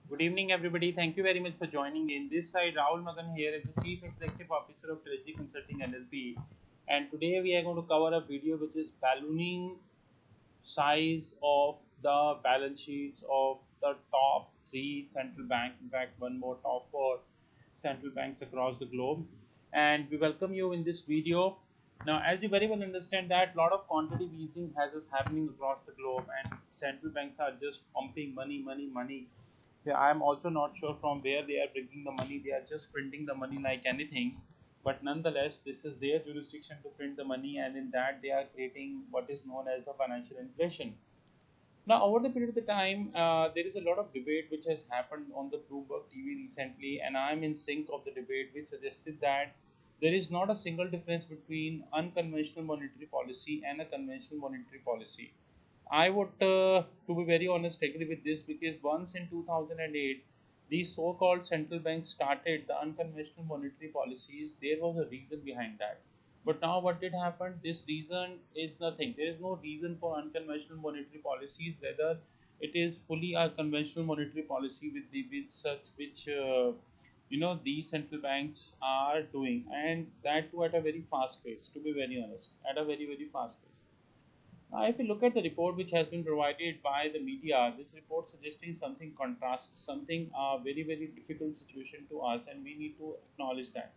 Good evening, everybody. Thank you very much for joining in. This side, Rahul Magan here as the Chief Executive Officer of Treasury Consulting LLP. And today we are going to cover a video which is ballooning size of the balance sheets of the top three central banks. In fact, one more top four central banks across the globe. And we welcome you in this video. Now, as you very well understand that a lot of quantitative easing has is happening across the globe and central banks are just pumping money. I am also not sure from where they are bringing the money. They are just printing the money like anything. But nonetheless, this is their jurisdiction to print the money, and in that they are creating what is known as the financial inflation. Now, over the period of the time, there is a lot of debate which has happened on the Bloomberg TV recently, and I am in sync of the debate, which suggested that there is not a single difference between unconventional monetary policy and a conventional monetary policy. I would, to be very honest, agree with this because once in 2008, these so-called central banks started the unconventional monetary policies. There was a reason behind that. But now what did happen? This reason is nothing. There is no reason for unconventional monetary policies, whether it is fully a conventional monetary policy with such which these central banks are doing, and that too at a very fast pace. To be very honest, at a very fast pace. If you look at the report which has been provided by the media, this report suggesting something contrast, something very difficult situation to us, and we need to acknowledge that.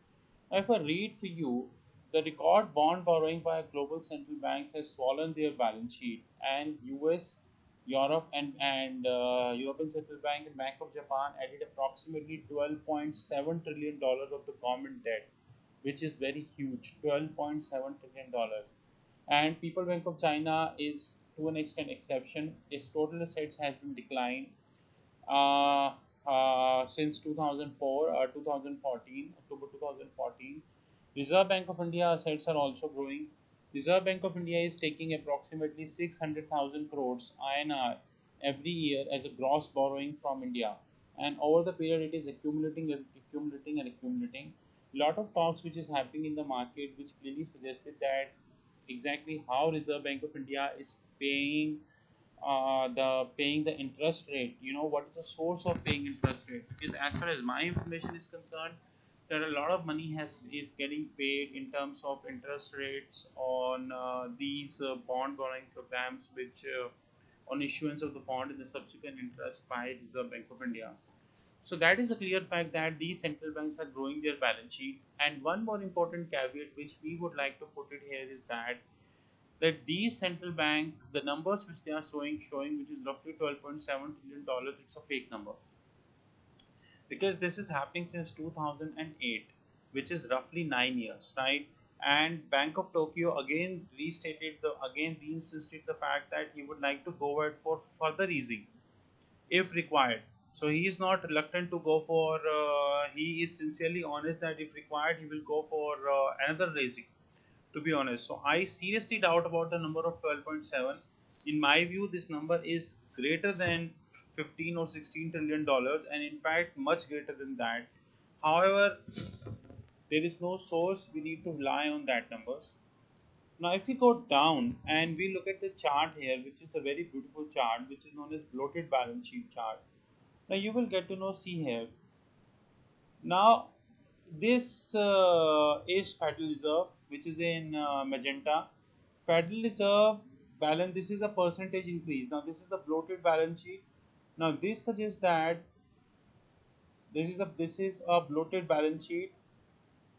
Now, if I read for you, the record bond borrowing by global central banks has swollen their balance sheet, and U.S., Europe, and European Central Bank and Bank of Japan added approximately $12.7 trillion of the government debt, which is very huge, $12.7 trillion. And People Bank of China is to an extent exception. Its total assets has been declined uh, since 2004 or 2014, October 2014. Reserve Bank of India assets are also growing. Reserve Bank of India is taking approximately 600,000 crores INR every year as a gross borrowing from India, and over the period it is accumulating. Lot of talks which is happening in the market, which clearly suggested that exactly how Reserve Bank of India is paying the interest rate. You know what is the source of paying interest rate? Because as far as my information is concerned, that a lot of money is getting paid in terms of interest rates on these bond borrowing programs, which on issuance of the bond and the subsequent interest by Reserve Bank of India. So that is a clear fact that these central banks are growing their balance sheet. And one more important caveat which we would like to put it here is that these central bank, the numbers which they are showing, which is roughly $12.7 trillion, it's a fake number, because this is happening since 2008, which is roughly 9 years, right? And Bank of Tokyo again reinsisted the fact that he would like to go ahead for further easing if required. So he is not reluctant to go for. He is sincerely honest that if required, he will go for another raising. To be honest, so I seriously doubt about the number of 12.7. In my view, this number is greater than 15 or 16 trillion dollars, and in fact, much greater than that. However, there is no source. We need to rely on that numbers. Now, if we go down and we look at the chart here, which is a very beautiful chart, which is known as bloated balance sheet chart. Now, you will get to know, see here. Now, this is Federal Reserve, which is in magenta. Federal Reserve balance, this is a percentage increase. Now, this is the bloated balance sheet. Now, this suggests that this is a bloated balance sheet.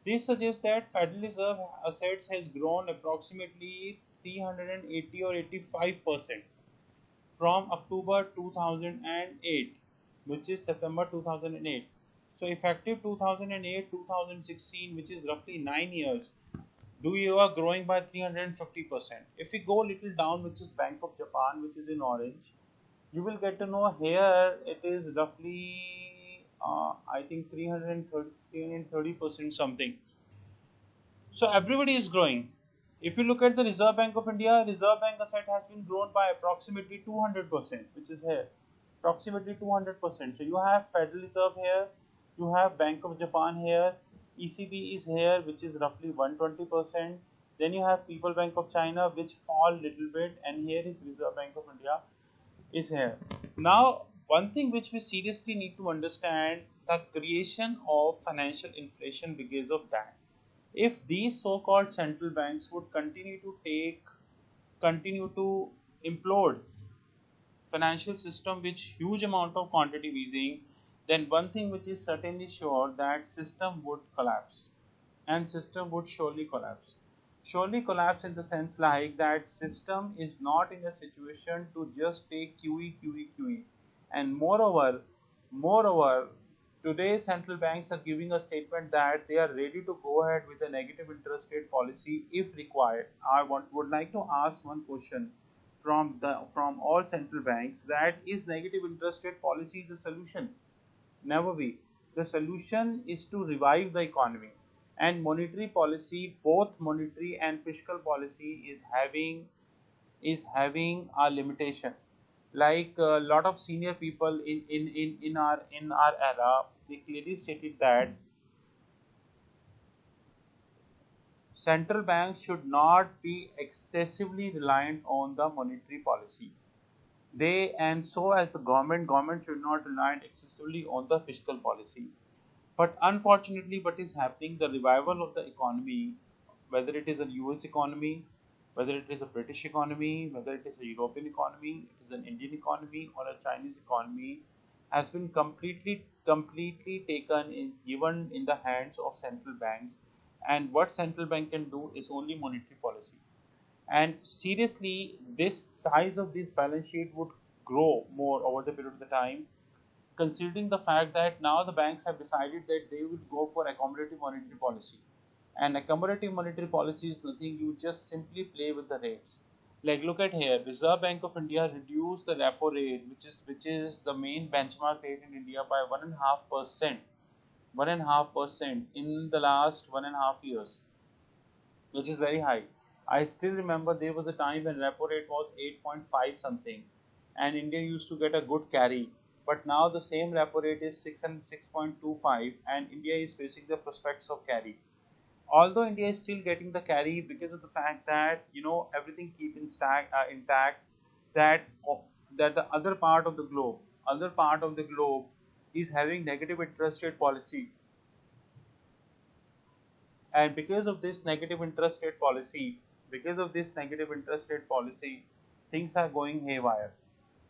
This suggests that Federal Reserve assets has grown approximately 380 or 85% from October 2008, which is September 2008. So effective 2008 2016, which is roughly 9 years, you are growing by 350%. If we go a little down, which is Bank of Japan, which is in orange, you will get to know here it is roughly I think 330% something. So everybody is growing. If you look at the Reserve Bank of India, Reserve Bank asset has been grown by approximately 200%, which is here, approximately 200%. So you have Federal Reserve here, you have Bank of Japan here, ECB is here, which is roughly 120%. Then you have People Bank of China, which fall little bit, and here is Reserve Bank of India is here. Now, One thing which we seriously need to understand, the creation of financial inflation because of that. If these so-called central banks would continue to implode financial system with huge amount of quantitative easing, then one thing which is certainly sure, that system would collapse, and system would surely collapse. Surely collapse in the sense like that system is not in a situation to just take QE, and moreover, today central banks are giving a statement that they are ready to go ahead with a negative interest rate policy if required. Would like to ask one question from all central banks, that is negative interest rate policy the solution? Never be. The solution is to revive the economy, and monetary policy, both monetary and fiscal policy, is having a limitation. Like a lot of senior people in our era, they clearly stated that central banks should not be excessively reliant on the monetary policy. They, and so as the government should not rely excessively on the fiscal policy. But unfortunately, what is happening, the revival of the economy, whether it is a US economy, whether it is a British economy, whether it is a European economy, it is an Indian economy or a Chinese economy, has been completely given in the hands of central banks. And what central bank can do is only monetary policy. And seriously, this size of this balance sheet would grow more over the period of the time, considering the fact that now the banks have decided that they will go for accommodative monetary policy. And accommodative monetary policy is nothing, you just simply play with the rates. Like look at here, Reserve Bank of India reduced the repo rate, which is the main benchmark rate in India, by 1.5%, 1.5% in the last 1.5 years, which is very high. I still remember there was a time when repo rate was 8.5 something, and India used to get a good carry. But now the same repo rate is 6 and 6.25, and India is facing the prospects of carry. Although India is still getting the carry because of the fact that everything keep intact, that that the other part of the globe is having negative interest rate policy, and because of this negative interest rate policy, things are going haywire.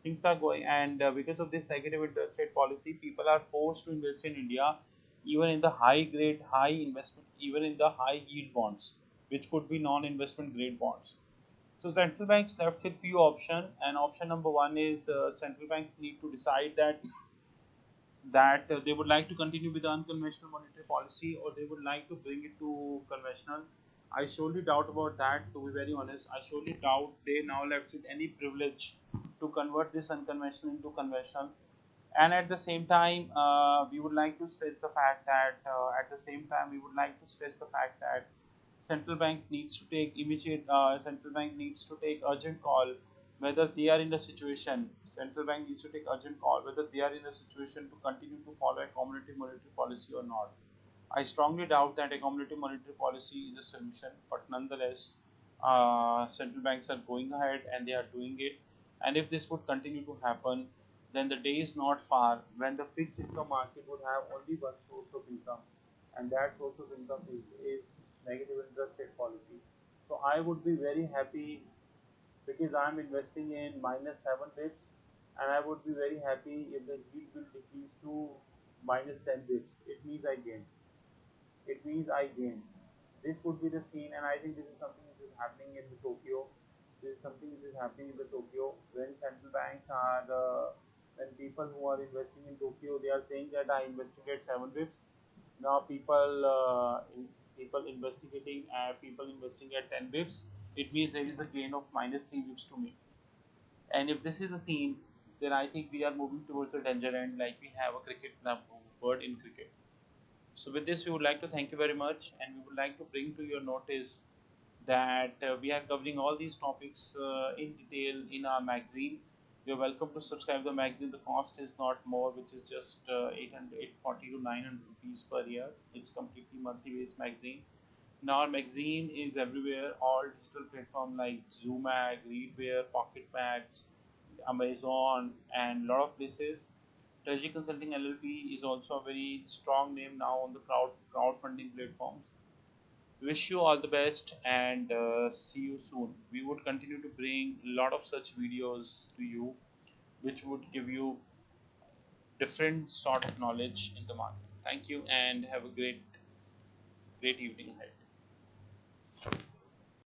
Things are going, and because of this negative interest rate policy, people are forced to invest in India, even in the high investment, even in the high yield bonds, which could be non-investment grade bonds. So central banks left with few options, and option number one is central banks need to decide that they would like to continue with the unconventional monetary policy, or they would like to bring it to conventional. I surely doubt about that, to be very honest. I surely doubt they now left with any privilege to convert this unconventional into conventional. And at the same time, we would like to stress the fact that central bank needs to take urgent call whether they are in a situation central bank needs to take urgent call whether they are in a situation to continue to follow accommodative monetary policy or not. I strongly doubt that accommodative monetary policy is a solution, but nonetheless, central banks are going ahead and they are doing it. And if this would continue to happen, then the day is not far when the fixed income market would have only one source of income, and that source of income is negative interest rate policy. So I would be very happy because I'm investing in minus 7 bips, and I would be very happy if the yield will decrease to minus 10 bips. It means I gain. It means I gain. This would be the scene, and I think this is something which is happening in Tokyo. This is something which is happening in the Tokyo when central banks are when people who are investing in Tokyo, they are saying that I invested at 7 bips. Now people investing at 10 bips. It means there is a gain of minus 3 bips to me. And if this is the scene, then I think we are moving towards a danger end, like we have a cricket bird in cricket. So with this, we would like to thank you very much, and we would like to bring to your notice that we are covering all these topics in detail in our magazine. You're welcome to subscribe the magazine. The cost is not more, which is just 840 to 900 rupees per year. It's completely monthly based magazine. Now our magazine is everywhere, all digital platform like Zoomag, Readwear, Pocket Mags, Amazon, and a lot of places. Strategic Consulting LLP is also a very strong name now on the crowdfunding platforms. Wish you all the best, and see you soon. We would continue to bring a lot of such videos to you, which would give you different sort of knowledge in the market. Thank you, and have a great evening ahead.